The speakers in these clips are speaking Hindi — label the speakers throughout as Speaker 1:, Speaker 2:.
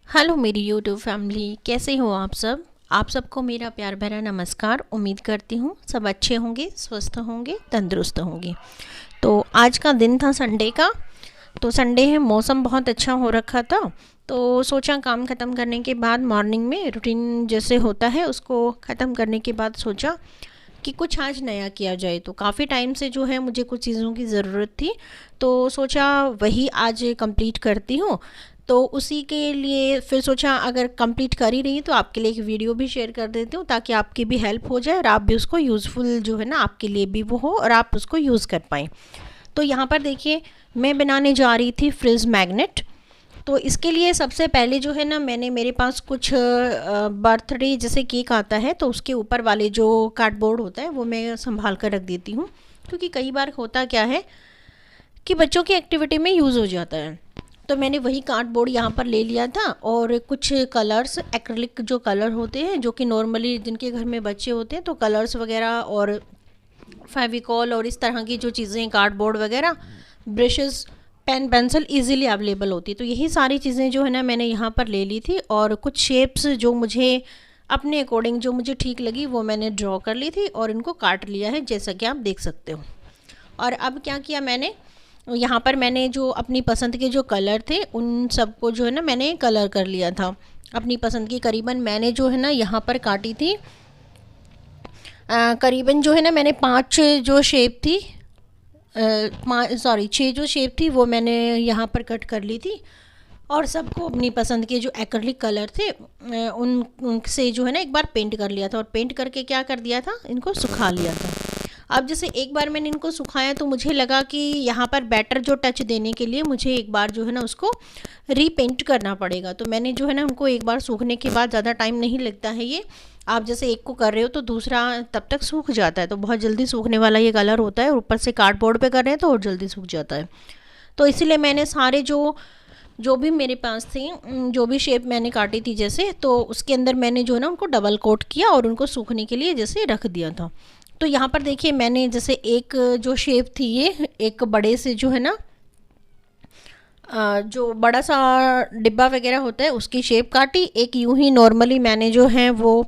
Speaker 1: हेलो मेरी यूट्यूब फैमिली, कैसे हो आप सबको मेरा प्यार भरा नमस्कार। उम्मीद करती हूँ सब अच्छे होंगे, स्वस्थ होंगे, तंदुरुस्त होंगे। तो आज का दिन था संडे का। तो संडे है, मौसम बहुत अच्छा हो रखा था। तो सोचा काम ख़त्म करने के बाद मॉर्निंग में रूटीन जैसे होता है उसको ख़त्म करने के बाद सोचा कि कुछ आज नया किया जाए। तो काफ़ी टाइम से जो है मुझे कुछ चीज़ों की ज़रूरत थी, तो सोचा वही आज कंप्लीट करती हूँ। तो उसी के लिए फिर सोचा अगर कंप्लीट कर ही रही तो आपके लिए एक वीडियो भी शेयर कर देती हूँ, ताकि आपकी भी हेल्प हो जाए और आप भी उसको यूज़फुल जो है ना आपके लिए भी वो हो और आप उसको यूज़ कर पाएँ। तो यहाँ पर देखिए, मैं बनाने जा रही थी फ्रिज मैग्नेट। तो इसके लिए सबसे पहले जो है ना, मैंने मेरे पास कुछ बर्थडे जैसे केक आता है तो उसके ऊपर वाले जो कार्डबोर्ड होता है वो मैं संभाल कर रख देती हूँ, क्योंकि कई बार होता क्या है कि बच्चों की एक्टिविटी में यूज़ हो जाता है। तो मैंने वही कार्डबोर्ड यहाँ पर ले लिया था और कुछ कलर्स, एक्रिलिक जो कलर होते हैं जो कि नॉर्मली जिनके घर में बच्चे होते हैं तो कलर्स वगैरह और फेविकॉल और इस तरह की जो चीज़ें, कार्डबोर्ड वगैरह, brushes, pen pencil easily available होती है। तो यही सारी चीज़ें जो है ना मैंने यहाँ पर ले ली थी और कुछ शेप्स जो मुझे अपने अकॉर्डिंग जो मुझे ठीक लगी वो मैंने ड्रॉ कर ली थी और इनको काट लिया है, जैसा कि आप देख सकते हो। और अब क्या किया मैंने, यहाँ पर मैंने जो अपनी पसंद के जो कलर थे उन सबको जो है ना मैंने कलर कर लिया था अपनी पसंद की। करीबन मैंने जो है ना यहाँ पर काटी थी, करीबन जो है ना मैंने 5 जो शेप थी, सॉरी 6 जो शेप थी वो मैंने यहाँ पर कट कर ली थी। और सबको अपनी पसंद के जो एक्रिलिक कलर थे उनसे जो है ना एक बार पेंट कर लिया था और पेंट करके क्या कर दिया था, इनको सुखा लिया था। अब जैसे एक बार मैंने इनको सुखाया तो मुझे लगा कि यहाँ पर बेटर जो टच देने के लिए मुझे एक बार जो है ना उसको रीपेंट करना पड़ेगा। तो मैंने जो है ना उनको एक बार सूखने के बाद, ज़्यादा टाइम नहीं लगता है ये, आप जैसे एक को कर रहे हो तो दूसरा तब तक सूख जाता है। तो बहुत जल्दी सूखने वाला ये कलर होता है और ऊपर से कार्डबोर्ड पे कर रहे हैं तो और जल्दी सूख जाता है। तो इसीलिए मैंने सारे जो जो भी मेरे पास थी, जो भी शेप मैंने काटी थी जैसे, तो उसके अंदर मैंने जो है ना उनको डबल कोट किया और उनको सूखने के लिए जैसे रख दिया था। तो यहाँ पर देखिए मैंने जैसे एक जो शेप थी, ये एक बड़े से जो है ना जो बड़ा सा डिब्बा वगैरह होता है उसकी शेप काटी। एक यूं ही नॉर्मली मैंने जो है वो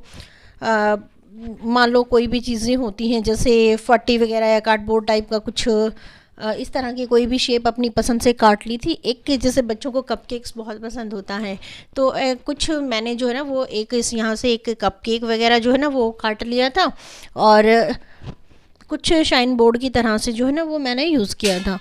Speaker 1: मान लो कोई भी चीज़ें होती हैं जैसे फट्टी वगैरह या कार्डबोर्ड टाइप का कुछ, इस तरह की कोई भी शेप अपनी पसंद से काट ली थी। एक के जैसे बच्चों को कपकेक्स बहुत पसंद होता है तो कुछ मैंने जो है ना वो एक इस यहाँ से एक कपकेक वगैरह जो है ना वो काट लिया था और कुछ शाइन बोर्ड की तरह से जो है ना वो मैंने यूज़ किया था,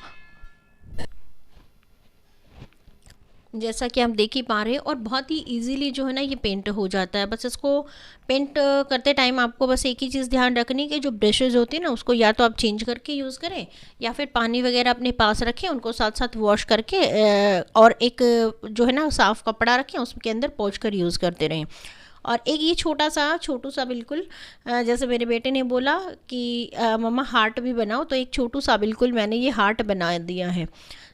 Speaker 1: जैसा कि आप देख ही पा रहे हैं। और बहुत ही इजीली जो है ना ये पेंट हो जाता है। बस इसको पेंट करते टाइम आपको बस एक ही चीज़ ध्यान रखनी कि जो ब्रशेज़ होती है ना उसको या तो आप चेंज करके यूज़ करें या फिर पानी वगैरह अपने पास रखें, उनको साथ साथ वॉश करके और एक जो है ना साफ़ कपड़ा रखें उसके अंदर पोंछ कर यूज़ करते रहें। और एक ये छोटू सा बिल्कुल, जैसे मेरे बेटे ने बोला कि मम्मा हार्ट भी बनाओ, तो एक छोटू सा बिल्कुल मैंने ये हार्ट बना दिया है।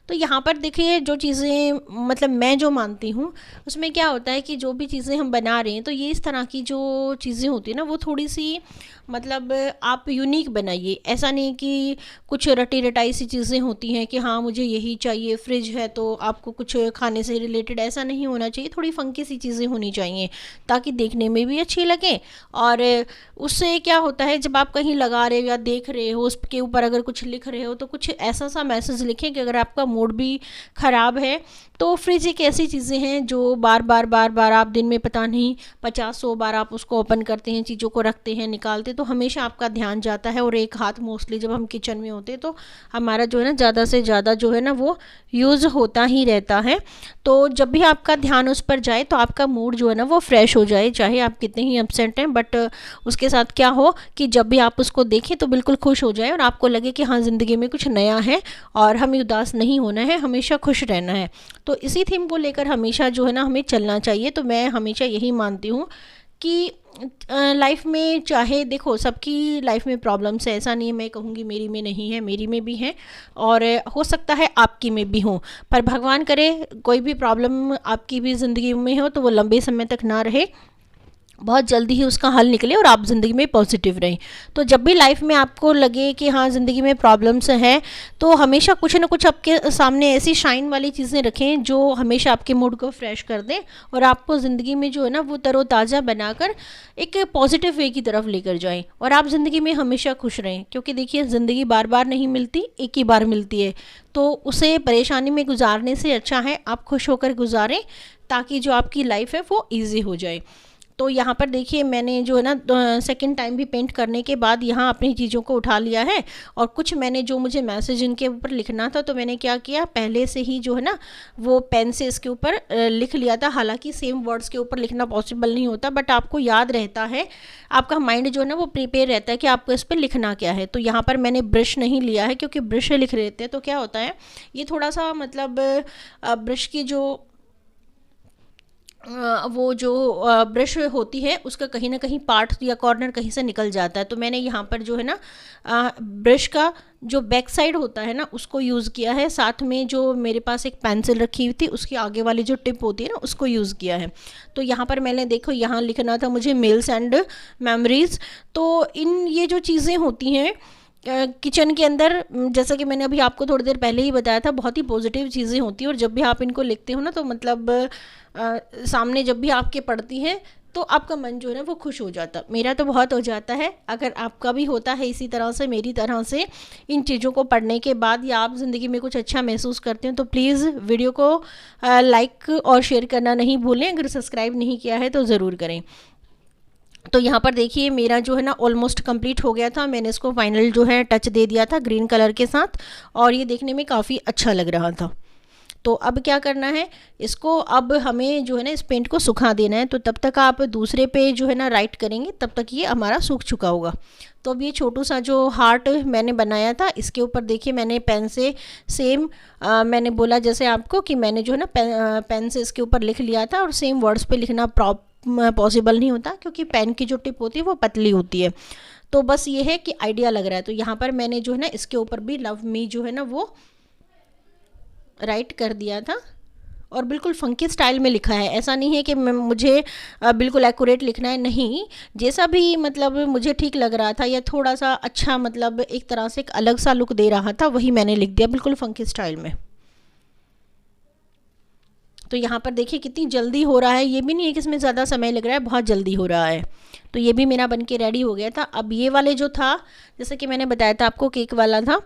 Speaker 1: तो यहाँ पर देखिए जो चीज़ें मतलब मैं जो मानती हूँ उसमें क्या होता है कि जो भी चीज़ें हम बना रहे हैं तो ये इस तरह की जो चीज़ें होती है ना वो थोड़ी सी मतलब आप यूनिक बनाइए। ऐसा नहीं कि कुछ रटी रटाई सी चीज़ें होती हैं कि हाँ मुझे यही चाहिए, फ्रिज है तो आपको कुछ खाने से रिलेटेड ऐसा नहीं होना चाहिए। थोड़ी फंकी सी चीज़ें होनी चाहिए ताकि देखने में भी अच्छी लगे। और उससे क्या होता है जब आप कहीं लगा रहे हो या देख रहे हो उसके ऊपर अगर कुछ लिख रहे हो तो कुछ ऐसा सा मैसेज लिखें कि अगर आपका मूड भी ख़राब है तो फ्रिज एक ऐसी चीज़ें हैं जो बार बार आप दिन में पता नहीं 50-100 बार आप उसको ओपन करते हैं, चीज़ों को रखते हैं, निकालते, तो हमेशा आपका ध्यान जाता है। और एक हाथ मोस्टली जब हम किचन में होते हैं तो हमारा जो है ना ज़्यादा से ज़्यादा जो है ना वो यूज़ होता ही रहता है। तो जब भी आपका ध्यान उस पर जाए तो आपका मूड जो है ना वो फ्रेश हो जाए, चाहे आप कितने ही अपसेंट हैं, बट उसके साथ क्या हो कि जब भी आप उसको देखें तो बिल्कुल खुश हो जाए और आपको लगे कि हाँ ज़िंदगी में कुछ नया है और हमें उदास नहीं होना है, हमेशा खुश रहना है। तो इसी थीम को लेकर हमेशा जो है ना हमें चलना चाहिए। तो मैं हमेशा यही मानती हूँ कि लाइफ में चाहे देखो सबकी लाइफ में प्रॉब्लम्स है, ऐसा नहीं है मैं कहूँगी मेरी में नहीं है, मेरी में भी है और हो सकता है आपकी में भी हो। पर भगवान करे कोई भी प्रॉब्लम आपकी भी ज़िंदगी में हो तो वो लंबे समय तक ना रहे बहुत जल्दी ही उसका हल निकले और आप ज़िंदगी में पॉजिटिव रहें। तो जब भी लाइफ में आपको लगे कि हाँ ज़िंदगी में प्रॉब्लम्स हैं, तो हमेशा कुछ ना कुछ आपके सामने ऐसी शाइन वाली चीज़ें रखें जो हमेशा आपके मूड को फ्रेश कर दें और आपको ज़िंदगी में जो है ना वो तरोताज़ा बनाकर एक पॉजिटिव वे की तरफ लेकर जाएं और आप ज़िंदगी में हमेशा खुश रहें। क्योंकि देखिए ज़िंदगी बार बार नहीं मिलती, एक ही बार मिलती है, तो उसे परेशानी में गुजारने से अच्छा है आप खुश होकर गुजारें, ताकि जो आपकी लाइफ है वो ईजी हो जाए। तो यहाँ पर देखिए मैंने जो है ना सेकंड टाइम भी पेंट करने के बाद यहाँ अपनी चीज़ों को उठा लिया है और कुछ मैंने जो मुझे मैसेज इनके ऊपर लिखना था, तो मैंने क्या किया, पहले से ही जो है ना वो पेन से इसके ऊपर लिख लिया था। हालांकि सेम वर्ड्स के ऊपर लिखना पॉसिबल नहीं होता, बट आपको याद रहता है, आपका माइंड जो है ना वो प्रिपेयर रहता है कि आपको इस पर लिखना क्या है। तो यहाँ पर मैंने ब्रश नहीं लिया है, क्योंकि ब्रश लिख रहते हैं तो क्या होता है, ये थोड़ा सा मतलब ब्रश की जो वो जो ब्रश होती है उसका कहीं ना कहीं पार्ट या कॉर्नर कहीं से निकल जाता है। तो मैंने यहाँ पर जो है ना ब्रश का जो बैक साइड होता है ना उसको यूज़ किया है, साथ में जो मेरे पास एक पेंसिल रखी हुई थी उसकी आगे वाली जो टिप होती है ना उसको यूज़ किया है। तो यहाँ पर मैंने देखो यहाँ लिखना था मुझे मेल्स एंड मेमोरीज़। तो इन ये जो चीज़ें होती हैं किचन के अंदर, जैसा कि मैंने अभी आपको थोड़ी देर पहले ही बताया था, बहुत ही पॉजिटिव चीज़ें होती हैं और जब भी आप इनको लिखते हो ना तो मतलब सामने जब भी आपके पढ़ती हैं तो आपका मन जो है ना वो खुश हो जाता। मेरा तो बहुत हो जाता है। अगर आपका भी होता है इसी तरह से, मेरी तरह से, इन चीज़ों को पढ़ने के बाद या आप ज़िंदगी में कुछ अच्छा महसूस करते हैं, तो प्लीज़ वीडियो को लाइक और शेयर करना नहीं भूलें। अगर सब्सक्राइब नहीं किया है तो ज़रूर करें। तो यहाँ पर देखिए मेरा जो है ना ऑलमोस्ट कंप्लीट हो गया था। मैंने इसको फाइनल जो है टच दे दिया था ग्रीन कलर के साथ और ये देखने में काफ़ी अच्छा लग रहा था। तो अब क्या करना है, इसको अब हमें जो है ना इस पेंट को सुखा देना है। तो तब तक आप दूसरे पे जो है ना राइट करेंगे, तब तक ये हमारा सूख चुका होगा। तो अब ये छोटू सा जो हार्ट मैंने बनाया था इसके ऊपर देखिए मैंने पेन से सेम मैंने बोला जैसे आपको कि मैंने जो है ना पेन से इसके ऊपर लिख लिया था और सेम वर्ड्स पे लिखना पॉसिबल नहीं होता, क्योंकि पेन की जो टिप होती है वो पतली होती है। तो बस ये है कि आइडिया लग रहा है। तो यहाँ पर मैंने जो है ना इसके ऊपर भी लव मी जो है ना वो राइट कर दिया था और बिल्कुल फंकी स्टाइल में लिखा है। ऐसा नहीं है कि मुझे बिल्कुल एक्यूरेट लिखना है, नहीं, जैसा भी मतलब मुझे ठीक लग रहा था या थोड़ा सा अच्छा मतलब एक तरह से एक अलग सा लुक दे रहा था वही मैंने लिख दिया बिल्कुल फंकी स्टाइल में। तो यहाँ पर देखिए कितनी जल्दी हो रहा है, ये भी नहीं है कि इसमें ज़्यादा समय लग रहा है, बहुत जल्दी हो रहा है। तो ये भी मेरा बन के रेडी हो गया था। अब ये वाले जो था जैसे कि मैंने बताया था आपको केक वाला था,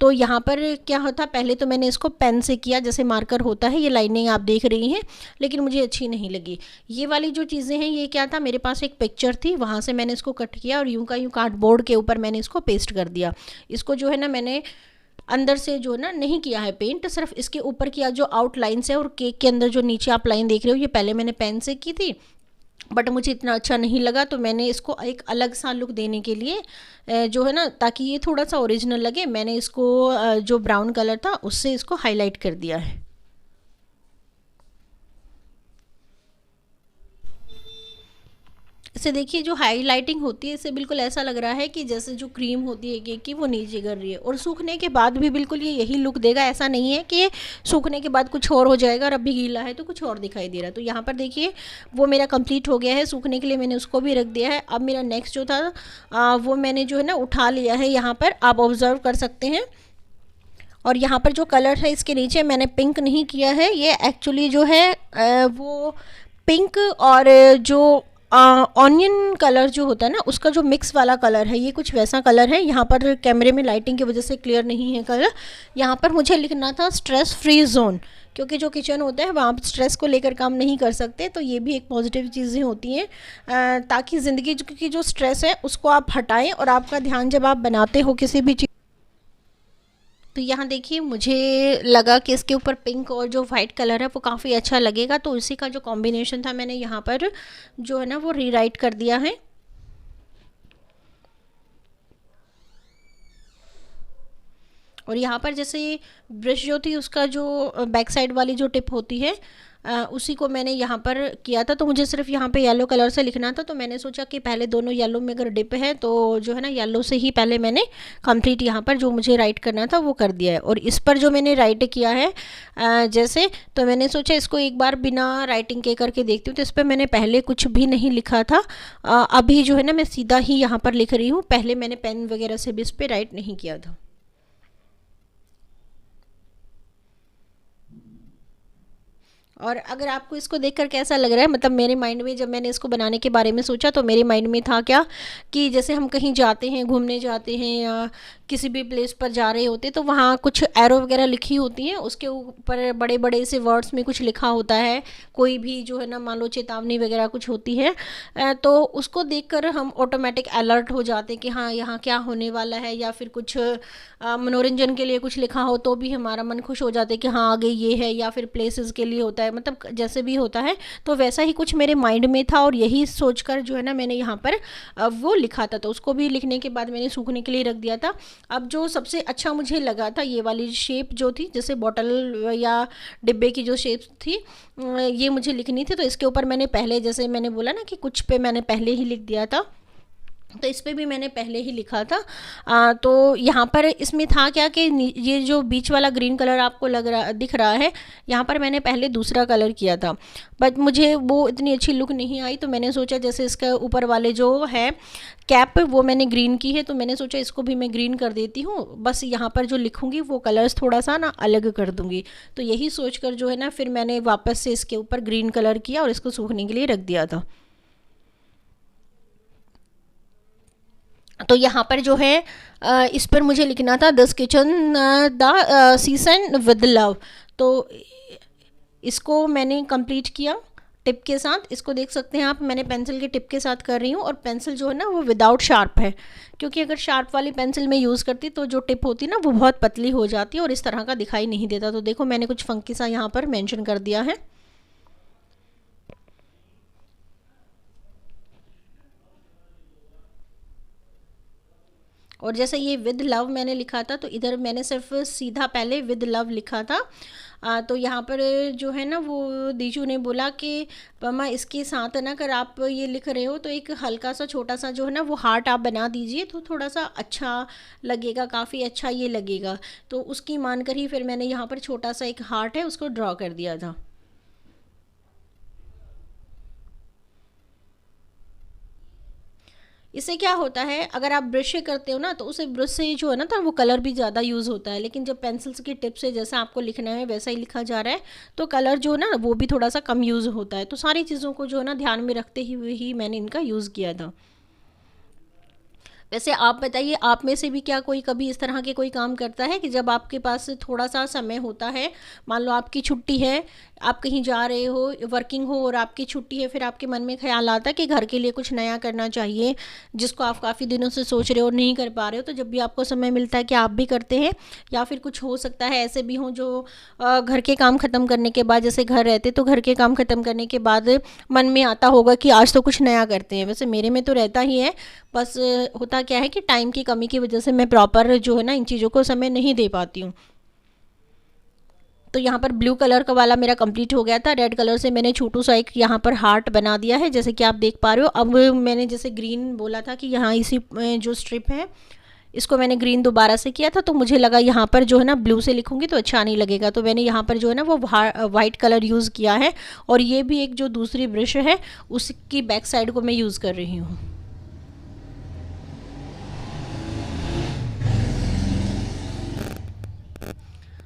Speaker 1: तो यहाँ पर क्या होता, पहले तो मैंने इसको पेन से किया जैसे मार्कर होता है, ये लाइनिंग आप देख रही हैं, लेकिन मुझे अच्छी नहीं लगी। ये वाली जो चीज़ें हैं ये क्या था, मेरे पास एक पिक्चर थी, वहाँ से मैंने इसको कट किया और यूँ का यूँ कार्डबोर्ड के ऊपर मैंने इसको पेस्ट कर दिया। इसको जो है ना मैंने अंदर से जो ना नहीं किया है पेंट, सिर्फ इसके ऊपर किया जो आउटलाइंस है, और केक के अंदर जो नीचे आप लाइन देख रहे हो ये पहले मैंने पेन से की थी, बट मुझे इतना अच्छा नहीं लगा, तो मैंने इसको एक अलग सा लुक देने के लिए जो है ना ताकि ये थोड़ा सा ओरिजिनल लगे, मैंने इसको जो ब्राउन कलर था उससे इसको हाईलाइट कर दिया है। इसे देखिए जो हाईलाइटिंग होती है इससे बिल्कुल ऐसा लग रहा है कि जैसे जो क्रीम होती है केक की वो नीचे गिर रही है, और सूखने के बाद भी बिल्कुल ये यही लुक देगा। ऐसा नहीं है कि सूखने के बाद कुछ और हो जाएगा और अभी गीला है तो कुछ और दिखाई दे रहा है। तो यहाँ पर देखिए वो मेरा कंप्लीट हो गया है, सूखने के लिए मैंने उसको भी रख दिया है। अब मेरा नेक्स्ट जो था वो मैंने जो है ना उठा लिया है, यहाँ पर आप ऑब्जर्व कर सकते हैं। और यहाँ पर जो कलर है इसके नीचे मैंने पिंक नहीं किया है, ये एक्चुअली जो है वो पिंक और जो ऑनियन कलर जो होता है ना उसका जो मिक्स वाला कलर है, ये कुछ वैसा कलर है। यहाँ पर कैमरे में लाइटिंग की वजह से क्लियर नहीं है कलर। यहाँ पर मुझे लिखना था स्ट्रेस फ्री जोन, क्योंकि जो किचन होता है वहाँ पर स्ट्रेस को लेकर काम नहीं कर सकते, तो ये भी एक पॉजिटिव चीज़ें होती हैं ताकि ज़िंदगी की जो स्ट्रेस है उसको आप हटाएं और आपका ध्यान जब आप बनाते हो किसी भी चीज़। तो यहाँ देखिए मुझे लगा कि इसके ऊपर पिंक और जो वाइट कलर है वो काफ़ी अच्छा लगेगा, तो उसी का जो कॉम्बिनेशन था मैंने यहाँ पर जो है ना वो रीराइट कर दिया है। और यहाँ पर जैसे ब्रश जो थी उसका जो बैक साइड वाली जो टिप होती है उसी को मैंने यहाँ पर किया था। तो मुझे सिर्फ यहाँ पे येलो कलर से लिखना था, तो मैंने सोचा कि पहले दोनों येलो में अगर डिप है तो जो है ना येलो से ही पहले मैंने कंप्लीट यहाँ पर जो मुझे राइट करना था वो कर दिया है। और इस पर जो मैंने राइट किया है जैसे, तो मैंने सोचा इसको एक बार बिना राइटिंग के करके देखती हूँ। तो इस पर मैंने पहले कुछ भी नहीं लिखा था, अभी जो है ना मैं सीधा ही यहाँ पर लिख रही हूँ, पहले मैंने पेन वगैरह से भी इस पर राइट नहीं किया था। और अगर आपको इसको देखकर कैसा लग रहा है, मतलब मेरे माइंड में जब मैंने इसको बनाने के बारे में सोचा तो मेरे माइंड में था क्या कि जैसे हम कहीं जाते हैं, घूमने जाते हैं या किसी भी प्लेस पर जा रहे होते तो वहाँ कुछ एरो वगैरह लिखी होती हैं, उसके ऊपर बड़े बड़े से वर्ड्स में कुछ लिखा होता है, कोई भी जो है ना मान लो चेतावनी वगैरह कुछ होती है, तो उसको देखकर हम ऑटोमेटिक अलर्ट हो जाते हैं कि हाँ यहाँ क्या होने वाला है। या फिर कुछ मनोरंजन के लिए कुछ लिखा हो तो भी हमारा मन खुश हो जाता है कि हाँ आगे ये है, या फिर प्लेसेस के लिए होता है, मतलब जैसे भी होता है। तो वैसा ही कुछ मेरे माइंड में था और यही सोचकर जो है ना मैंने यहाँ पर वो लिखा था। तो उसको भी लिखने के बाद मैंने सूखने के लिए रख दिया था। अब जो सबसे अच्छा मुझे लगा था ये वाली शेप जो थी, जैसे बॉटल या डिब्बे की जो शेप थी, ये मुझे लिखनी थी। तो इसके ऊपर मैंने पहले, जैसे मैंने बोला ना कि कुछ पे मैंने पहले ही लिख दिया था, तो इस पे भी मैंने पहले ही लिखा था। तो यहाँ पर इसमें था क्या कि ये जो बीच वाला ग्रीन कलर आपको दिख रहा है, यहाँ पर मैंने पहले दूसरा कलर किया था, बट मुझे वो इतनी अच्छी लुक नहीं आई। तो मैंने सोचा जैसे इसका ऊपर वाले जो है कैप वो मैंने ग्रीन की है, तो मैंने सोचा इसको भी मैं ग्रीन कर देती हूँ, बस यहाँ पर जो लिखूँगी वो कलर्स थोड़ा सा ना अलग कर दूँगी। तो यही सोचकर जो है ना फिर मैंने वापस से इसके ऊपर ग्रीन कलर किया और इसको सूखने के लिए रख दिया था। तो यहाँ पर जो है इस पर मुझे लिखना था this kitchen the season with love. तो इसको मैंने कंप्लीट किया टिप के साथ। इसको देख सकते हैं आप, मैंने पेंसिल के टिप के साथ कर रही हूँ, और पेंसिल जो है ना वो विदाउट शार्प है, क्योंकि अगर शार्प वाली पेंसिल में यूज़ करती तो जो टिप होती ना वो बहुत पतली हो जाती और इस तरह का दिखाई नहीं देता। तो देखो मैंने कुछ फंकी सा यहाँ पर मेंशन कर दिया है। और जैसे ये विद लव मैंने लिखा था, तो इधर मैंने सिर्फ सीधा पहले विद लव लिखा था। तो यहाँ पर जो है ना वो दीजू ने बोला कि मम्मा इसके साथ ना अगर आप ये लिख रहे हो तो एक हल्का सा छोटा सा जो है ना वो हार्ट आप बना दीजिए, तो थोड़ा सा अच्छा लगेगा, काफ़ी अच्छा ये लगेगा। तो उसकी मानकर ही फिर मैंने यहाँ पर छोटा सा एक हार्ट है उसको ड्रॉ कर दिया था। इससे क्या होता है, अगर आप ब्रश से करते हो ना तो उसे ब्रश से जो है ना तो वो कलर भी ज़्यादा यूज़ होता है, लेकिन जब पेंसिल्स की टिप से जैसा आपको लिखना है वैसा ही लिखा जा रहा है तो कलर जो है ना वो भी थोड़ा सा कम यूज़ होता है। तो सारी चीज़ों को जो है ना ध्यान में रखते हुए ही मैंने इनका यूज़ किया था। वैसे आप बताइए, आप में से भी क्या कोई कभी इस तरह के कोई काम करता है कि जब आपके पास थोड़ा सा समय होता है, मान लो आपकी छुट्टी है, आप कहीं जा रहे हो, वर्किंग हो और आपकी छुट्टी है, फिर आपके मन में ख्याल आता है कि घर के लिए कुछ नया करना चाहिए जिसको आप काफ़ी दिनों से सोच रहे हो और नहीं कर पा रहे हो, तो जब भी आपको समय मिलता है कि आप भी करते हैं? या फिर कुछ हो सकता है ऐसे भी हों जो घर के काम ख़त्म करने के बाद, जैसे घर रहते तो घर के काम ख़त्म करने के बाद मन में आता होगा कि आज तो कुछ नया करते हैं। वैसे मेरे में तो रहता ही है, बस होता क्या है कि टाइम की कमी की वजह से मैं प्रॉपर जो है ना इन चीज़ों को समय नहीं दे पाती हूँ। तो यहाँ पर ब्लू कलर का वाला मेरा कंप्लीट हो गया था। रेड कलर से मैंने छोटू सा एक यहाँ पर हार्ट बना दिया है, जैसे कि आप देख पा रहे हो। अब मैंने जैसे ग्रीन बोला था कि यहाँ इसी जो स्ट्रिप है इसको मैंने ग्रीन दोबारा से किया था, तो मुझे लगा यहाँ पर जो है ना ब्लू से लिखूंगी तो अच्छा नहीं लगेगा, तो मैंने यहाँ पर जो है ना वो वाइट कलर यूज़ किया है। और ये भी एक जो दूसरी ब्रश है उसकी बैक साइड को मैं यूज़ कर रही हूँ।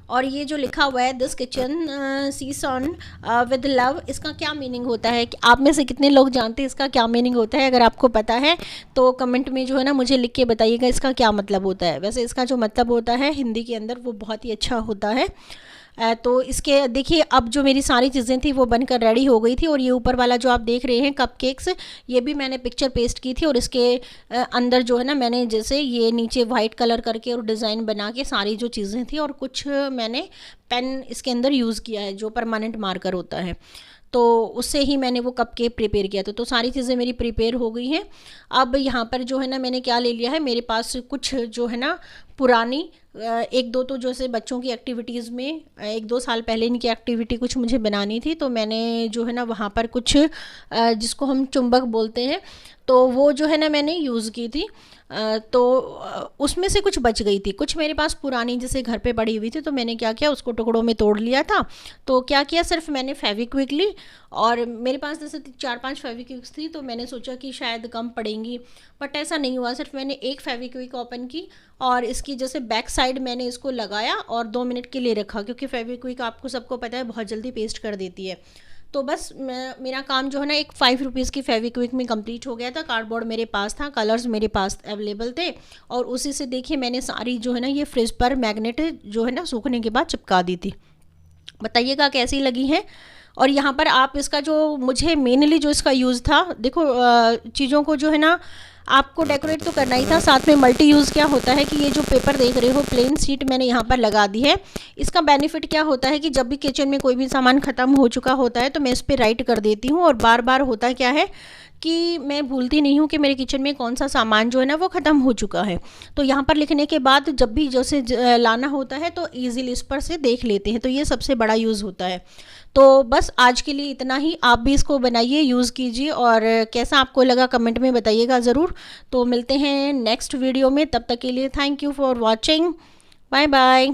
Speaker 1: और ये जो लिखा हुआ है this kitchen season with love, इसका क्या मीनिंग होता है कि आप में से कितने लोग जानते हैं इसका क्या मीनिंग होता है? अगर आपको पता है तो कमेंट में जो है ना मुझे लिख के बताइएगा इसका क्या मतलब होता है। वैसे इसका जो मतलब होता है हिंदी के अंदर वो बहुत ही अच्छा होता है। तो इसके देखिए, अब जो मेरी सारी चीज़ें थी वो बनकर रेडी हो गई थी। और ये ऊपर वाला जो आप देख रहे हैं कपकेक्स, ये भी मैंने पिक्चर पेस्ट की थी, और इसके अंदर जो है ना मैंने जैसे ये नीचे वाइट कलर करके और डिज़ाइन बना के सारी जो चीज़ें थी, और कुछ मैंने पेन इसके अंदर यूज़ किया है जो परमानेंट मार्कर होता है। तो उससे ही मैंने वो कप केक प्रिपेयर किया था। तो सारी चीज़ें मेरी प्रिपेयर हो गई हैं। अब यहाँ पर जो है ना मैंने क्या ले लिया है, मेरे पास कुछ जो है ना पुरानी एक दो तो जैसे बच्चों की एक्टिविटीज़ में 1-2 साल पहले इनकी एक्टिविटी कुछ मुझे बनानी थी, तो मैंने जो है ना वहाँ पर कुछ जिसको हम चुंबक बोलते हैं, तो वो जो है ना मैंने यूज़ की थी। तो उसमें से कुछ बच गई थी, कुछ मेरे पास पुरानी जैसे घर पे पड़ी हुई थी, तो मैंने क्या किया, उसको टुकड़ों में तोड़ लिया था। तो क्या किया, सिर्फ मैंने फेविक्विक ली, और मेरे पास जैसे 4-5 फेविक्विक्स थी, तो मैंने सोचा कि शायद कम पड़ेंगी, बट ऐसा नहीं हुआ। सिर्फ मैंने एक फेविक्विक ओपन की और इसकी जैसे बैक साइड मैंने इसको लगाया और 2 मिनट के लिए रखा, क्योंकि फेविक्विक आपको सबको पता है बहुत जल्दी पेस्ट कर देती है। तो बस मेरा काम जो है ना एक 5 रुपीज़ की फेविक्विक में कंप्लीट हो गया था। कार्डबोर्ड मेरे पास था, कलर्स मेरे पास अवेलेबल थे, और उसी से देखिए मैंने सारी जो है ना ये फ्रिज पर मैग्नेट जो है ना सूखने के बाद चिपका दी थी। बताइएगा कैसी लगी है। और यहाँ पर आप इसका जो मुझे मेनली जो इसका यूज़ था, देखो चीज़ों को जो है ना आपको डेकोरेट तो करना ही था, साथ में मल्टी यूज़ क्या होता है कि ये जो पेपर देख रहे हो प्लेन शीट मैंने यहाँ पर लगा दी है। इसका बेनिफिट क्या होता है कि जब भी किचन में कोई भी सामान ख़त्म हो चुका होता है तो मैं इस पर राइट कर देती हूँ, और बार बार होता क्या है कि मैं भूलती नहीं हूँ कि मेरे किचन में कौन सा सामान जो है ना वो ख़त्म हो चुका है। तो यहाँ पर लिखने के बाद जब भी जैसे लाना होता है तो ईजिली इस पर से देख लेते हैं, तो ये सबसे बड़ा यूज़ होता है। तो बस आज के लिए इतना ही, आप भी इसको बनाइए, यूज़ कीजिए, और कैसा आपको लगा कमेंट में बताइएगा ज़रूर। तो मिलते हैं नेक्स्ट वीडियो में, तब तक के लिए thank you for watching, bye bye.